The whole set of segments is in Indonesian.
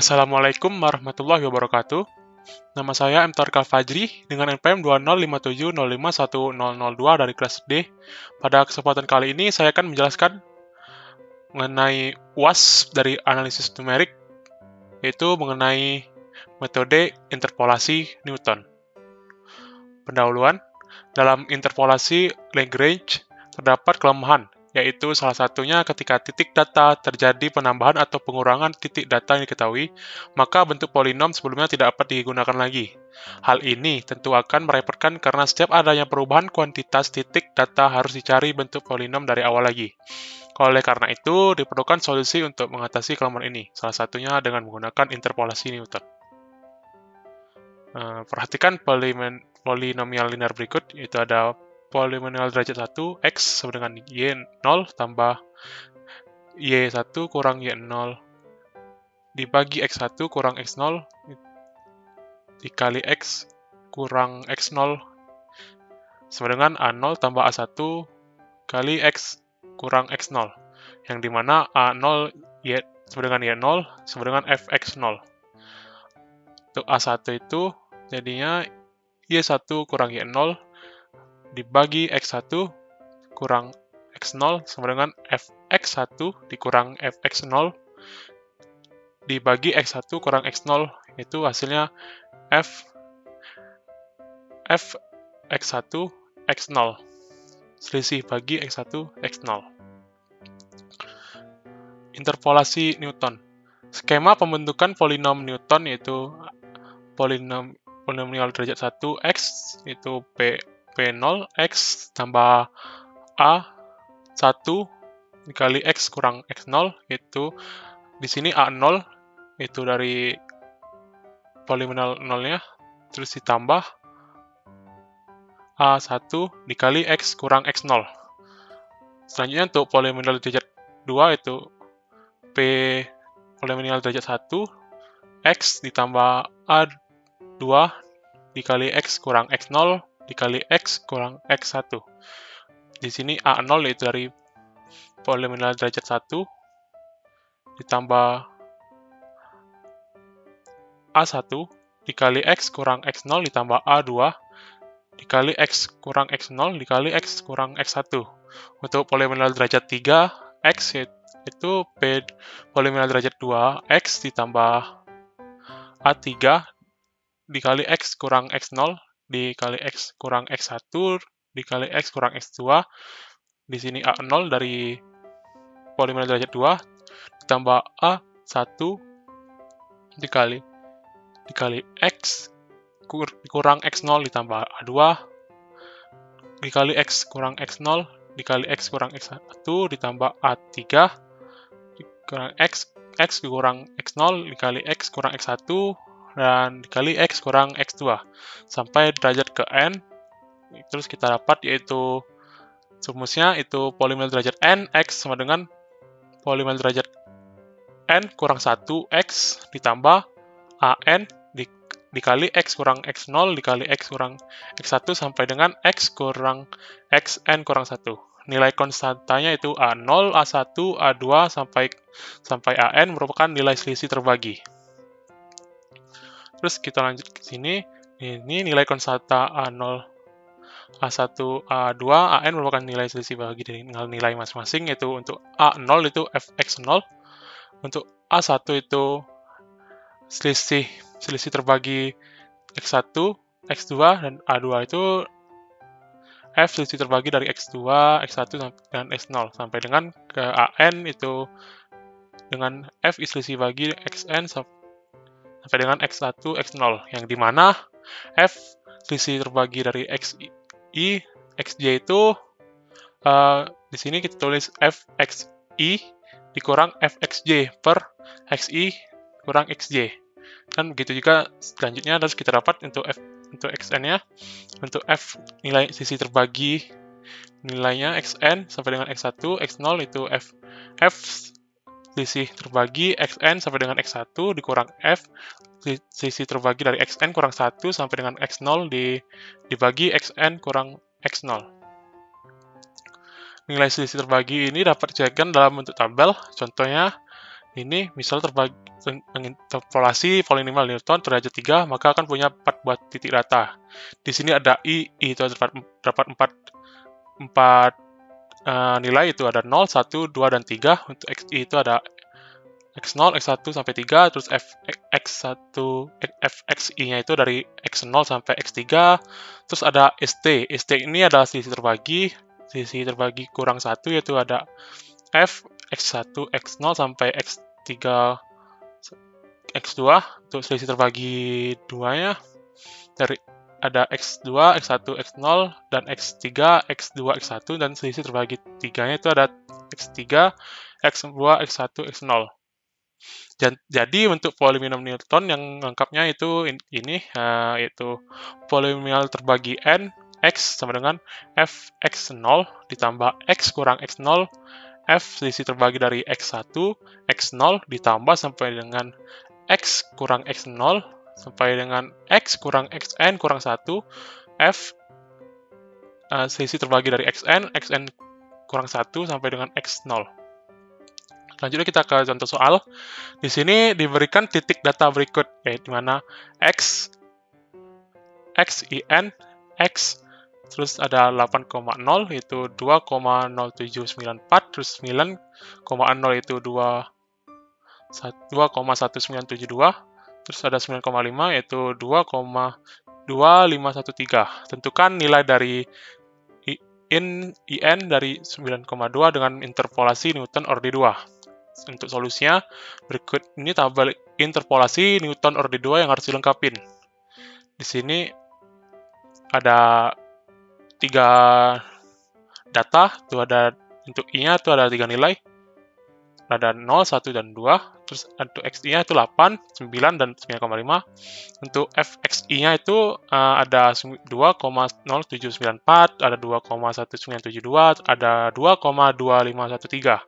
Assalamualaikum warahmatullahi wabarakatuh. Nama saya M. Tarkal Fajri dengan NPM 20570510002 dari kelas D. Pada kesempatan kali ini saya akan menjelaskan mengenai UAS dari analisis numerik, yaitu mengenai metode interpolasi Newton. Pendahuluan, dalam interpolasi Lagrange terdapat kelemahan, yaitu salah satunya ketika titik data terjadi penambahan atau pengurangan titik data yang diketahui, maka bentuk polinom sebelumnya tidak dapat digunakan lagi. Hal ini tentu akan merepotkan karena setiap adanya perubahan kuantitas titik data harus dicari bentuk polinom dari awal lagi. Oleh karena itu, diperlukan solusi untuk mengatasi kelemahan ini, salah satunya dengan menggunakan interpolasi Newton. Perhatikan polinomial linear berikut, yaitu ada polinomial derajat 1, X sama dengan Y0 tambah Y1 kurang Y0 dibagi X1 kurang X0 dikali X kurang X0 sama dengan A0 tambah A1 kali X kurang X0, yang dimana A0 sama dengan Y0 sama dengan Fx0. Untuk A1 itu jadinya Y1 kurang Y0 dibagi X1 kurang X0 sama dengan Fx1 dikurang Fx0 dibagi X1 kurang X0, itu hasilnya Fx1 X0, selisih bagi X1 X0. Interpolasi Newton. Skema pembentukan polinom Newton yaitu polinomial derajat 1 X itu P0 X tambah A1 dikali X kurang X0, itu di sini A0 itu dari polinomial 0-nya, terus ditambah A1 dikali X kurang X0. Selanjutnya untuk polinomial derajat 2 itu P polinomial derajat 1 X ditambah A2 dikali X kurang X0 dikali X kurang X1. Di sini A0 itu dari polinomial derajat 1 ditambah A1 dikali X kurang X0 ditambah A2 dikali X kurang X0 dikali X kurang X1. Untuk polinomial derajat 3 X itu P polinomial derajat 2 X ditambah A3 dikali X kurang X0 dikali X kurang X1 dikali X kurang X2. Di sini A0 dari polinomial derajat 2 ditambah A1 dikali X kurang X0 ditambah A2 dikali X kurang X0 dikali X kurang X1 ditambah A3 kurang X kurang X0 dikali X kurang X1 dan dikali X kurang X2 sampai derajat ke N. Terus kita dapat yaitu rumusnya itu polinomial derajat N X sama dengan polinomial derajat N kurang 1 X ditambah AN dikali X kurang X0 dikali X kurang X1 sampai dengan X kurang XN kurang 1. Nilai konstantanya itu A0, A1, A2 sampai AN merupakan nilai selisih terbagi. Terus kita lanjut ke sini. Ini nilai konstanta A0, A1, A2, AN merupakan nilai selisih bagi dari nilai masing-masing, yaitu untuk A0 itu Fx0, untuk A1 itu selisih terbagi X1, X2, dan A2 itu F selisih terbagi dari X2, X1, dan X0, sampai dengan ke AN itu dengan F selisih bagi XN sampai dengan X1, X0, yang dimana F selisih terbagi dari XI, XJ itu di sini kita tulis Fxi dikurang Fxj per Xi kurang Xj. Dan begitu juga selanjutnya harus kita dapat untuk Xn-nya, untuk F nilai sisi terbagi nilainya Xn sampai dengan X1, X0 itu F sisi terbagi Xn sampai dengan X1 dikurang F sisi terbagi dari Xn kurang 1 sampai dengan X0 dibagi Xn kurang X0. Nilai selisih terbagi ini dapat dijadikan dalam bentuk tabel. Contohnya ini misal menginterpolasi polinomial Newton derajat 3, maka akan punya 4 buah titik data. Di sini ada I itu dapat 4 nilai, itu ada 0, 1, 2, dan 3. Untuk XI itu ada X0, X1 sampai 3, terus Fxi-nya itu dari X0 sampai X3, terus ada ST. ST ini adalah selisih terbagi kurang 1, yaitu ada F, X1, X0 sampai X3, X2, untuk selisih terbagi 2-nya, dari ada X2, X1, X0, dan X3, X2, X1, dan selisih terbagi 3-nya itu ada X3, X2, X1, X0. Jadi untuk polinomial Newton yang lengkapnya itu ini, yaitu polinomial terbagi n, x sama dengan f x0 ditambah x kurang x0, f selisih terbagi dari x1, x0 ditambah sampai dengan x kurang x0 sampai dengan x kurang xn kurang 1, f selisih terbagi dari xn kurang 1 sampai dengan x0. Selanjutnya kita ke contoh soal. Di sini diberikan titik data berikut, di mana x, xin, x, terus ada 8,0 itu 2,0794, terus 9,0 itu 2,1972, terus ada 9,5 yaitu 2,2513. Tentukan nilai dari in dari 9,2 dengan interpolasi Newton order 2. Untuk solusinya, berikut ini tabel interpolasi Newton order 2 yang harus dilengkapin. Di sini ada 3 data, itu ada untuk I-nya itu ada 3 nilai, ada 0, 1, dan 2, terus untuk X-nya itu 8, 9, dan 9,5. Untuk Fxi-nya itu ada 2,0794, ada 2,1972, ada 2,2513.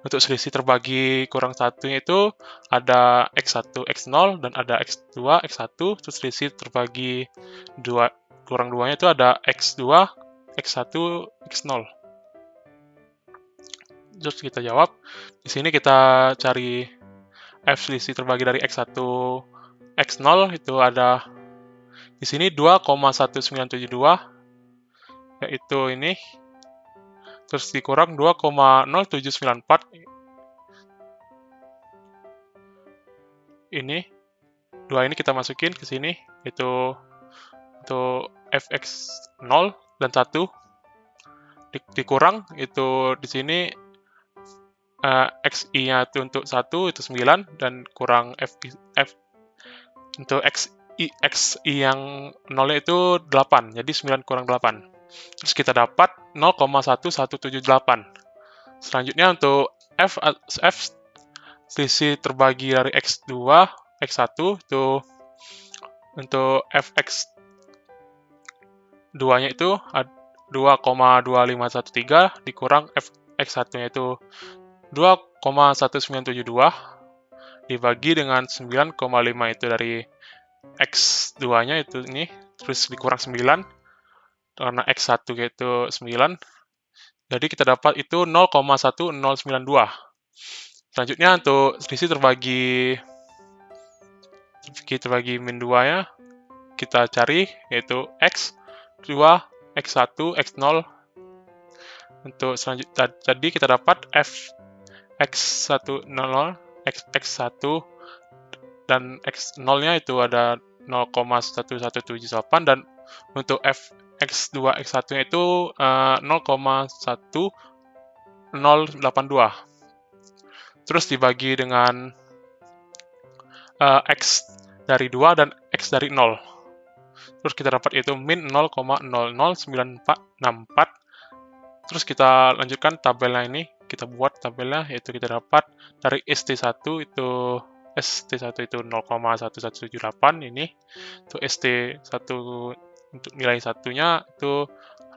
Untuk selisih terbagi kurang 1 itu ada X1, X0, dan ada X2, X1, terus selisih terbagi kurang 2-nya itu ada X2, X1, X0. Terus kita jawab. Di sini kita cari F selisih terbagi dari X1, X0 itu ada di sini 2,1972, yaitu ini. Terus dikurang 2,0794, ini. 2 ini kita masukin ke sini, itu untuk fx0 dan 1. Dikurang itu di sini xi-nya itu untuk 1 itu 9, dan kurang f untuk xi yang 0 itu 8, jadi 9 kurang 8. Terus kita dapat 0,1178. Selanjutnya untuk f selisih terbagi dari x2, x1 itu untuk fx 2-nya itu 2,2513 dikurang fx1-nya itu 2,1972 dibagi dengan 9,5 itu dari x2-nya itu ini, terus dikurang 9 karena x1 itu 9. Jadi kita dapat itu 0,1092. Selanjutnya untuk selisih terbagi min 2-nya kita cari, yaitu x2, x1, x0. Untuk selanjutnya jadi kita dapat x1 x1 dan x0-nya itu ada 0,1178, dan untuk x2 x1-nya itu 0,1082. Terus dibagi dengan x dari 2 dan x dari 0. Terus kita dapat itu min 0,009464. Terus kita lanjutkan tabelnya ini, kita buat tabelnya, yaitu kita dapat dari ST1 itu 0,1178 ini. Untuk ST1 untuk nilai satunya itu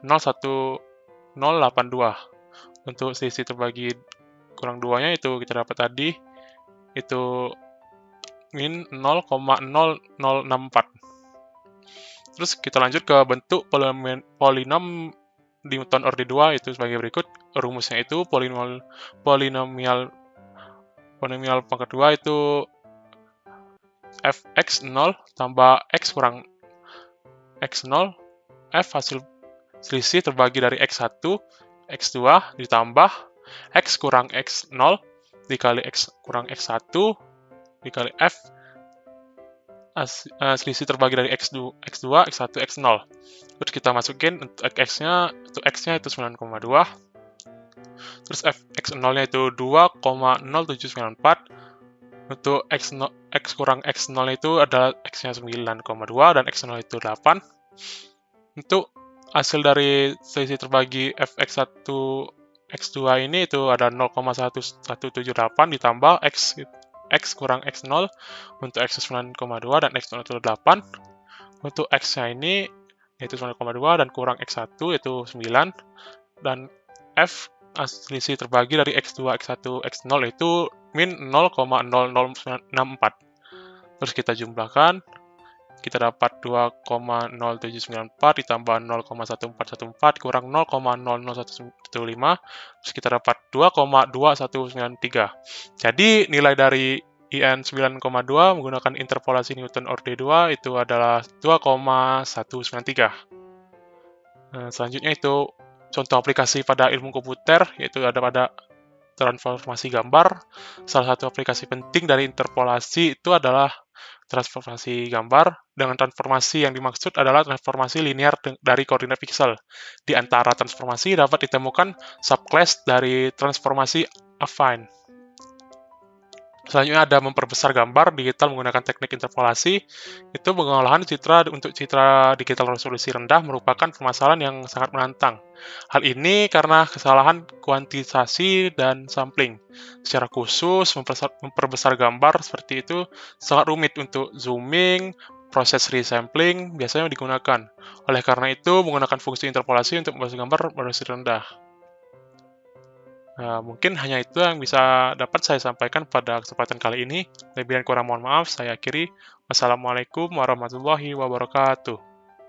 0,1082. Untuk selisih terbagi kurang 2-nya itu kita dapat tadi itu min 0,0064. Terus kita lanjut ke bentuk polinom Newton order 2 itu sebagai berikut. Rumusnya itu polinomial Polinomial pangkat 2 itu fx0 tambah x kurang x0, f hasil selisih terbagi dari x1, x2 ditambah x kurang x0 dikali x kurang x1 dikali f selisih terbagi dari x2, x1, x0. Terus kita masukin untuk x-nya itu 9,2. Terus x0-nya itu 2,0794. Untuk x kurang x0 itu adalah x-nya 9,2 dan x0 itu 8. Untuk hasil dari selisih terbagi fx1 x2 ini itu ada 0,1178 ditambah x kurang x0 untuk x 9,2 dan x0 itu 8. Untuk x-nya ini yaitu 9,2 dan kurang x1 yaitu 9 dan f selisih terbagi dari x2, x1, x0 itu min 0,0064. Terus kita jumlahkan, kita dapat 2,0794 ditambah 0,1414 kurang 0,00115, terus kita dapat 2,2193. Jadi nilai dari IN 9,2 menggunakan interpolasi Newton Orde 2 itu adalah 2,193. Selanjutnya itu contoh aplikasi pada ilmu komputer, yaitu ada pada transformasi gambar. Salah satu aplikasi penting dari interpolasi itu adalah transformasi gambar. Dengan transformasi yang dimaksud adalah transformasi linear dari koordinat piksel. Di antara transformasi dapat ditemukan subclass dari transformasi affine. Selanjutnya ada memperbesar gambar digital menggunakan teknik interpolasi. Itu pengolahan citra untuk citra digital resolusi rendah merupakan permasalahan yang sangat menantang. Hal ini karena kesalahan kuantitasasi dan sampling. Secara khusus, memperbesar gambar seperti itu sangat rumit untuk zooming, proses resampling biasanya digunakan. Oleh karena itu, menggunakan fungsi interpolasi untuk memperbesar gambar resolusi rendah. Nah, mungkin hanya itu yang bisa dapat saya sampaikan pada kesempatan kali ini. Lebih dan kurang mohon maaf, saya akhiri. Wassalamualaikum warahmatullahi wabarakatuh.